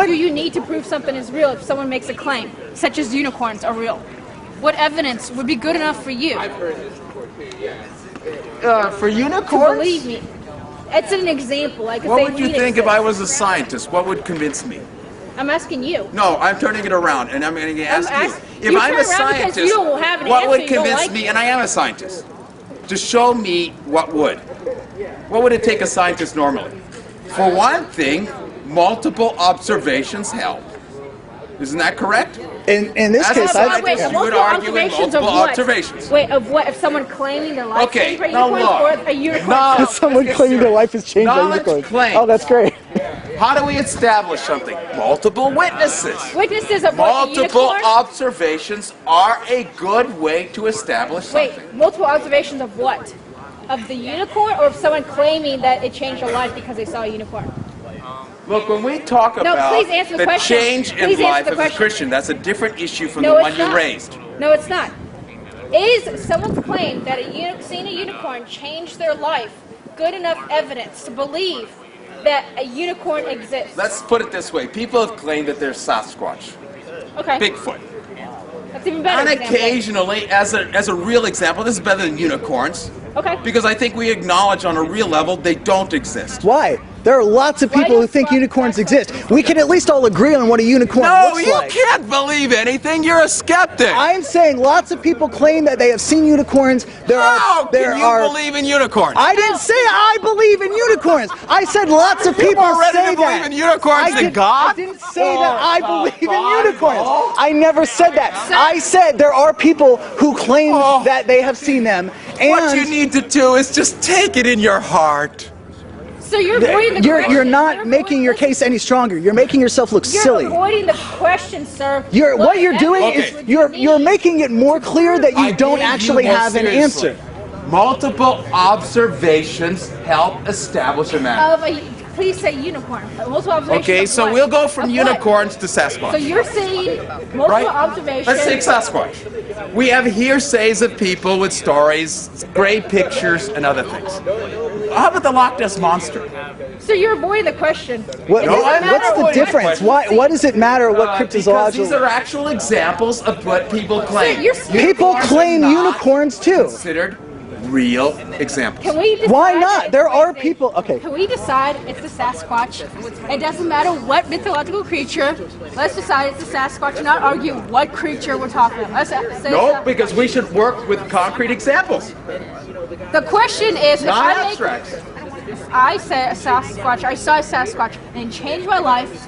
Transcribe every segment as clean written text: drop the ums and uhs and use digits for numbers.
do you need to prove something is real if someone makes a claim, such as unicorns are real? What evidence would be good enough for you? I've heard this before too, yes. For unicorns? Believe me. It's an example. Like what would you think if I was a scientist? What would convince me? I'm asking you. No, I'm turning it around, and I'm going to ask you. If you I'm a scientist, what would convince me, and I am a scientist, to show me what would? What would it take a scientist normally? For one thing, multiple observations help. Isn't that correct? In this case, I think you would argue with multiple observations. Wait, of what? If someone claiming their life changed by unicorns or a unicorn? No, someone claiming their life has changed by unicorns. Claims. Oh, that's great. How do we establish something? Multiple witnesses. Witnesses of what? Multiple observations are a good way to establish something. Wait, multiple observations of what? Of the unicorn, or of someone claiming that it changed their life because they saw a unicorn? Look, when we talk about the change in life as a Christian, that's a different issue from the one you raised. No, it's not. Is someone's claim that seeing a unicorn changed their life good enough evidence to believe that a unicorn exists? Let's put it this way. People have claimed that there's Sasquatch. Okay. Bigfoot. That's even better. And occasionally, as a real example, this is better than unicorns. Okay. Because I think we acknowledge on a real level they don't exist. Why? There are lots of people who think unicorns exist. We can at least all agree on what a unicorn looks like. No, you can't believe anything. You're a skeptic. I'm saying lots of people claim that they have seen unicorns. Can you believe in unicorns? I didn't say I believe in unicorns. I said lots of people say that. Believe in unicorns than God? I didn't say that I believe in unicorns. I never said that. I said there are people who claim that they have seen them. And what you need to do is just take it in your heart. So you're avoiding the question. You're not making your case any stronger. You're making yourself look silly. You're avoiding the question, sir. What you're doing is you're making it more clear that you don't actually have an answer. Multiple observations help establish a matter. Please say unicorn. Multiple observations. Okay, so we'll go from unicorns to Sasquatch. So you're saying multiple observations. Let's take Sasquatch. We have hearsays of people with stories, great pictures, and other things. How about the Loch Ness Monster? So you're avoiding the question. What's the difference? What does it matter what cryptozoology? Because these are actual examples of what people claim. People claim unicorns too. Considered real examples. Can we decide? Why not? There are people. Okay. Can we decide it's the Sasquatch? It doesn't matter what mythological creature. Let's decide it's the Sasquatch and not argue what creature we're talking about. Let's say no, because we should work with concrete examples. The question is, if I say a Sasquatch, I saw a Sasquatch and changed my life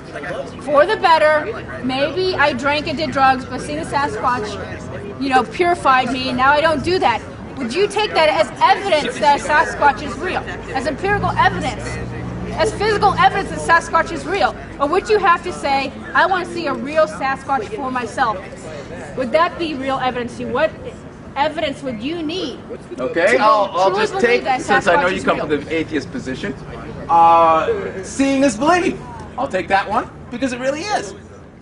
for the better. Maybe I drank and did drugs, but seeing the Sasquatch, purified me. Now I don't do that. Would you take that as evidence that a Sasquatch is real? As empirical evidence? As physical evidence that Sasquatch is real? Or would you have to say, I want to see a real Sasquatch for myself? Would that be real evidence to you? What evidence would you need? Okay, I'll just take, since I know you come from the atheist position, seeing is believing. I'll take that one, because it really is.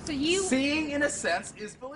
So seeing, in a sense, is believing.